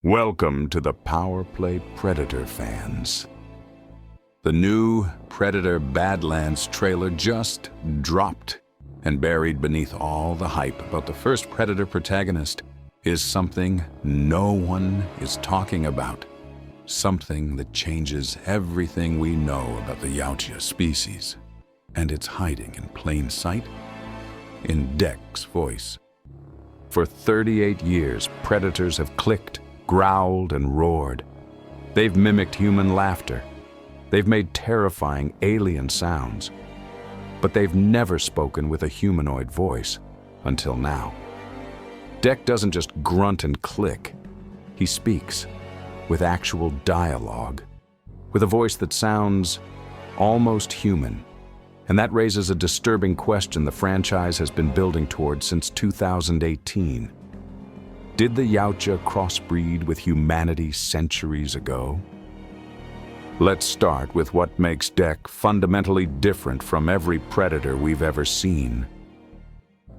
Welcome to the Power Play Predator fans. The new Predator Badlands trailer just dropped, and buried beneath all the hype about the first Predator protagonist is something no one is talking about. Something that changes everything we know about the Yautja species. And it's hiding in plain sight in Deck's voice. For 38 years, predators have clicked, growled, and roared. They've mimicked human laughter. They've made terrifying alien sounds. But they've never spoken with a humanoid voice until now. Deck doesn't just grunt and click. He speaks with actual dialogue, with a voice that sounds almost human. And that raises a disturbing question the franchise has been building towards since 2018. Did the Yautja crossbreed with humanity centuries ago? Let's start with what makes Deck fundamentally different from every predator we've ever seen.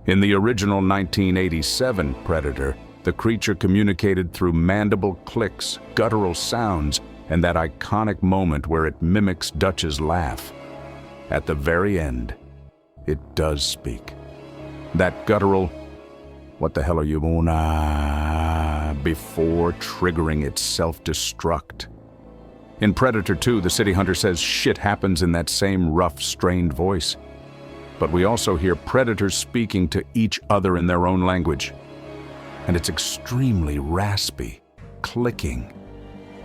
In the original 1987 Predator, the creature communicated through mandible clicks, guttural sounds, and that iconic moment where it mimics Dutch's laugh. At the very end, it does speak. That guttural, "What the hell are you on?" before triggering its self-destruct. In Predator 2, the city hunter says shit happens in that same rough, strained voice. But we also hear predators speaking to each other in their own language. And it's extremely raspy, clicking,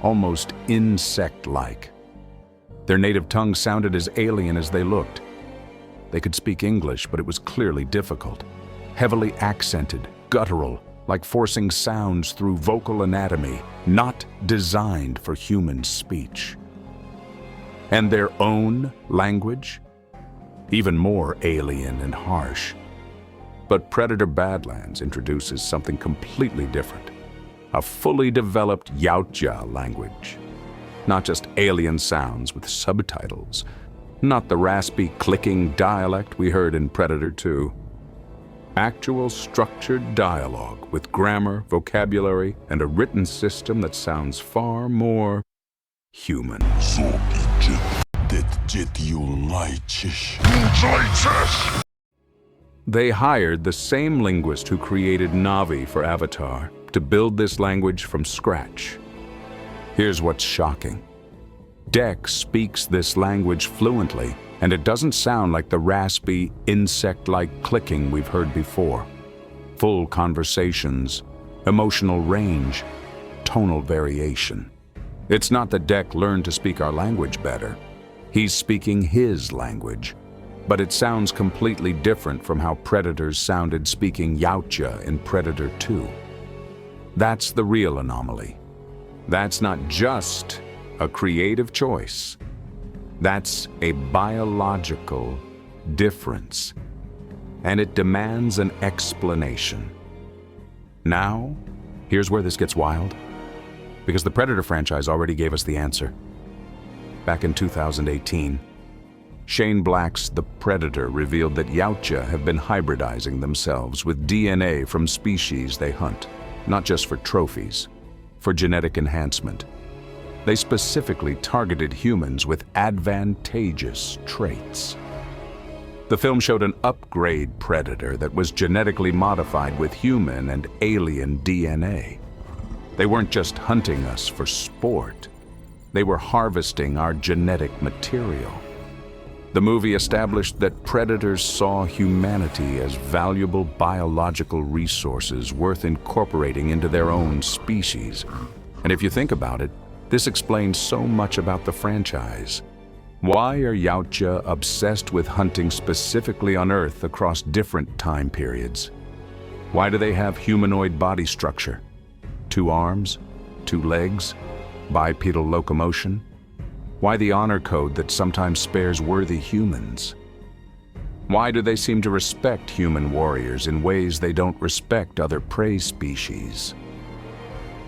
almost insect-like. Their native tongue sounded as alien as they looked. They could speak English, but it was clearly difficult. Heavily accented, guttural, like forcing sounds through vocal anatomy, not designed for human speech. And their own language? Even more alien and harsh. But Predator Badlands introduces something completely different. A fully developed Yautja language. Not just alien sounds with subtitles. Not the raspy, clicking dialect we heard in Predator 2. Actual structured dialogue with grammar, vocabulary, and a written system that sounds far more human. They hired the same linguist who created Navi for Avatar to build this language from scratch. Here's what's shocking. Deck speaks this language fluently, and it doesn't sound like the raspy, insect-like clicking we've heard before. Full conversations, emotional range, tonal variation. It's not that Deck learned to speak our language better. He's speaking his language, but it sounds completely different from how predators sounded speaking Yautja in Predator 2. That's the real anomaly. That's not just a creative choice. That's a biological difference, and it demands an explanation. Now, here's where this gets wild, because the Predator franchise already gave us the answer. Back in 2018, Shane Black's The Predator revealed that Yautja have been hybridizing themselves with DNA from species they hunt, not just for trophies, for genetic enhancement. They specifically targeted humans with advantageous traits. The film showed an upgrade predator that was genetically modified with human and alien DNA. They weren't just hunting us for sport. They were harvesting our genetic material. The movie established that predators saw humanity as valuable biological resources worth incorporating into their own species. And if you think about it, this explains so much about the franchise. Why are Yautja obsessed with hunting specifically on Earth across different time periods? Why do they have humanoid body structure? 2 arms, 2 legs, bipedal locomotion? Why the honor code that sometimes spares worthy humans? Why do they seem to respect human warriors in ways they don't respect other prey species?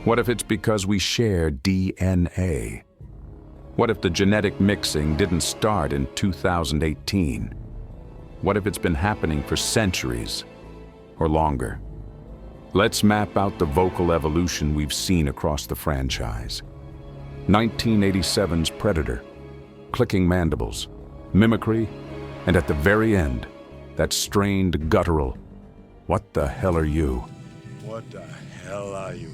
What if it's because we share DNA? What if the genetic mixing didn't start in 2018? What if it's been happening for centuries or longer? Let's map out the vocal evolution we've seen across the franchise. 1987's Predator, clicking mandibles, mimicry, and at the very end, that strained guttural, "What the hell are you?" What the hell are you?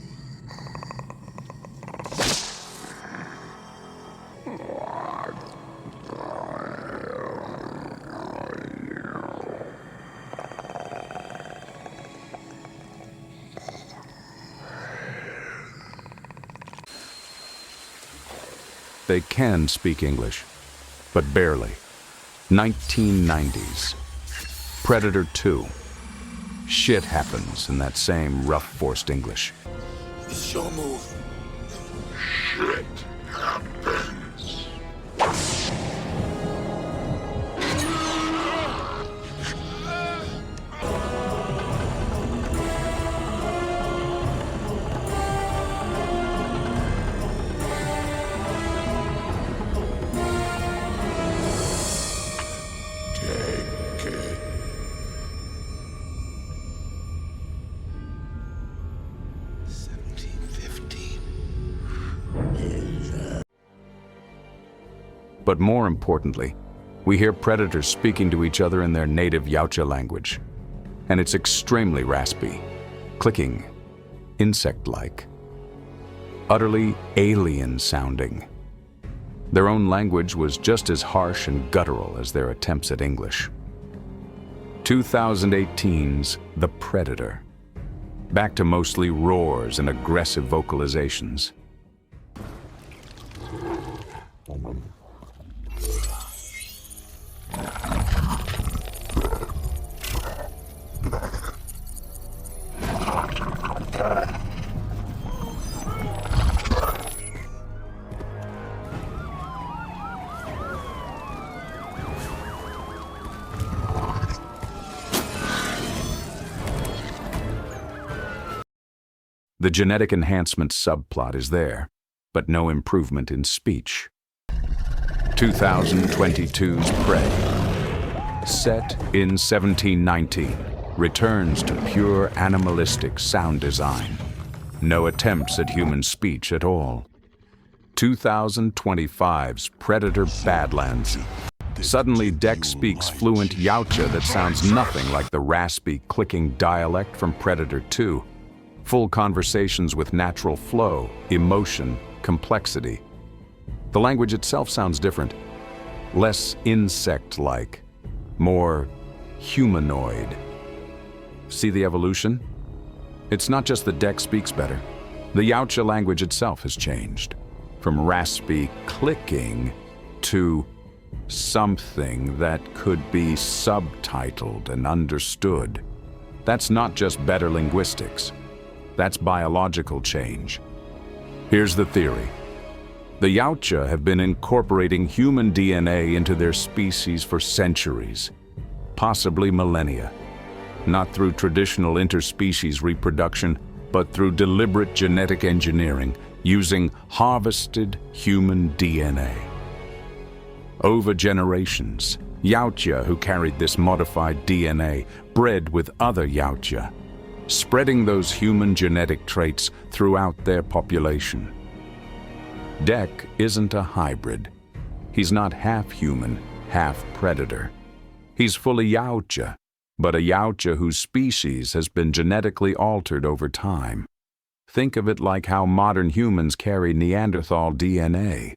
They can speak English, but barely. 1990s. Predator 2. Shit happens in that same rough, forced English. It's your move. Shit happens. Take it. But more importantly, we hear predators speaking to each other in their native Yautja language. And it's extremely raspy, clicking, insect-like, utterly alien sounding. Their own language was just as harsh and guttural as their attempts at English. 2018's The Predator. Back to mostly roars and aggressive vocalizations. The genetic enhancement subplot is there, but no improvement in speech. 2022's Prey, set in 1719, returns to pure animalistic sound design. No attempts at human speech at all. 2025's Predator Badlands. Suddenly, Deck speaks fluent Yautja that sounds nothing like the raspy, clicking dialect from Predator 2. Full conversations with natural flow, emotion, complexity. The language itself sounds different. Less insect-like, more humanoid. See the evolution? It's not just that Deck speaks better. The Yautja language itself has changed. From raspy clicking to something that could be subtitled and understood. That's not just better linguistics. That's biological change. Here's the theory. The Yautja have been incorporating human DNA into their species for centuries, possibly millennia. Not through traditional interspecies reproduction, but through deliberate genetic engineering using harvested human DNA. Over generations, Yautja who carried this modified DNA bred with other Yautja, spreading those human genetic traits throughout their population. Deck isn't a hybrid. He's not half human, half predator. He's fully Yautja, but a Yautja whose species has been genetically altered over time. Think of it like how modern humans carry Neanderthal DNA.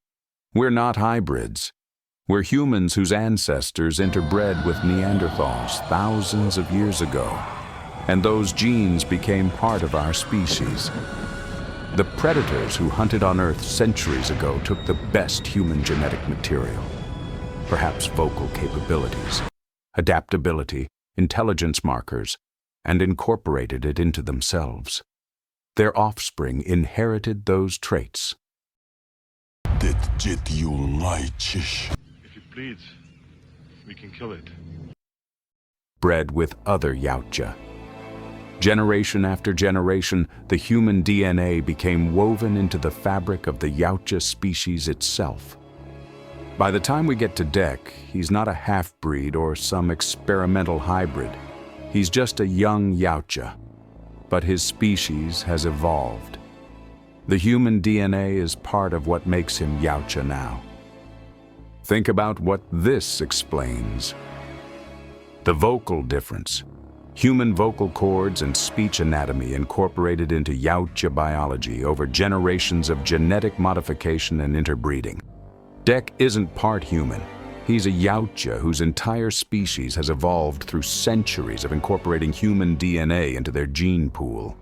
We're not hybrids. We're humans whose ancestors interbred with Neanderthals thousands of years ago. And those genes became part of our species. The predators who hunted on Earth centuries ago took the best human genetic material, perhaps vocal capabilities, adaptability, intelligence markers, and incorporated it into themselves. Their offspring inherited those traits. If it bleeds, we can kill it. Bred with other Yautja. Generation after generation, the human DNA became woven into the fabric of the Yautja species itself. By the time we get to Deck, he's not a half-breed or some experimental hybrid. He's just a young Yautja. but his species has evolved. The human DNA is part of what makes him Yautja now. Think about what this explains. The vocal difference. Human vocal cords and speech anatomy incorporated into Yautja biology over generations of genetic modification and interbreeding. Dek isn't part human. He's a Yautja whose entire species has evolved through centuries of incorporating human DNA into their gene pool.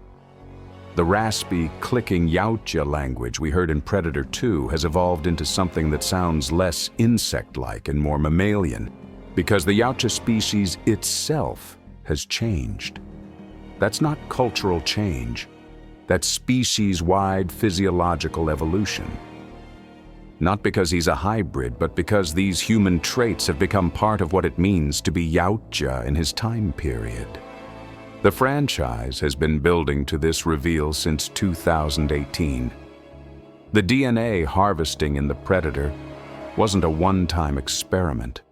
The raspy, clicking Yautja language we heard in Predator 2 has evolved into something that sounds less insect-like and more mammalian, because the Yautja species itself has changed. That's not cultural change. That's species-wide physiological evolution. Not because he's a hybrid, but because these human traits have become part of what it means to be Yautja in his time period. The franchise has been building to this reveal since 2018. The DNA harvesting in the Predator wasn't a one-time experiment.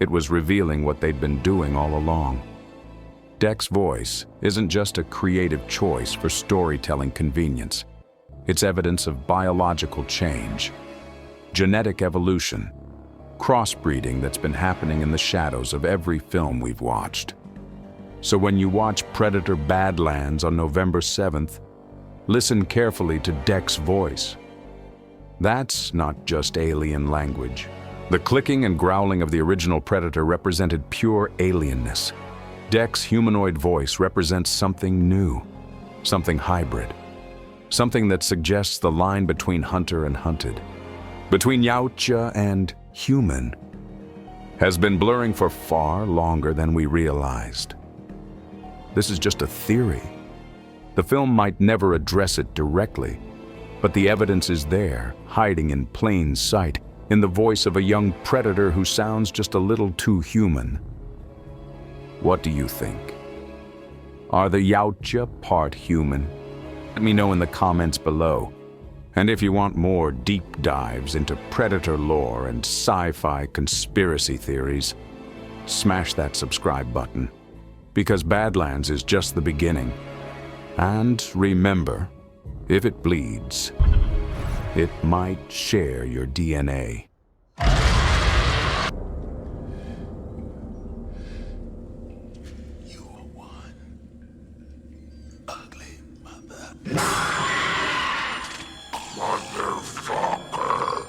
It was revealing what they'd been doing all along. Dek's voice isn't just a creative choice for storytelling convenience. It's evidence of biological change, genetic evolution, crossbreeding that's been happening in the shadows of every film we've watched. So when you watch Predator Badlands on November 7th, listen carefully to Dek's voice. That's not just alien language. The clicking and growling of the original Predator represented pure alienness. Dek's humanoid voice represents something new, something hybrid, something that suggests the line between hunter and hunted, between Yautja and human, has been blurring for far longer than we realized. This is just a theory. The film might never address it directly, but the evidence is there, hiding in plain sight, in the voice of a young predator who sounds just a little too human. What do you think? Are the Yautja part human? Let me know in the comments below. And if you want more deep dives into Predator lore and sci-fi conspiracy theories, smash that subscribe button, because Badlands is just the beginning. And remember, if it bleeds, it might share your DNA. You are one ugly mother. Motherfucker.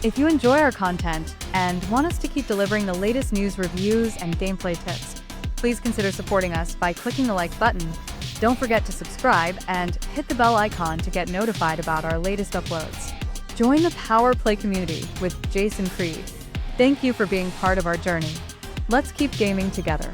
If you enjoy our content and want us to keep delivering the latest news, reviews, and gameplay tips, please consider supporting us by clicking the like button. Don't forget to subscribe and hit the bell icon to get notified about our latest uploads. Join the Power Play community with Jason Creed. Thank you for being part of our journey. Let's keep gaming together.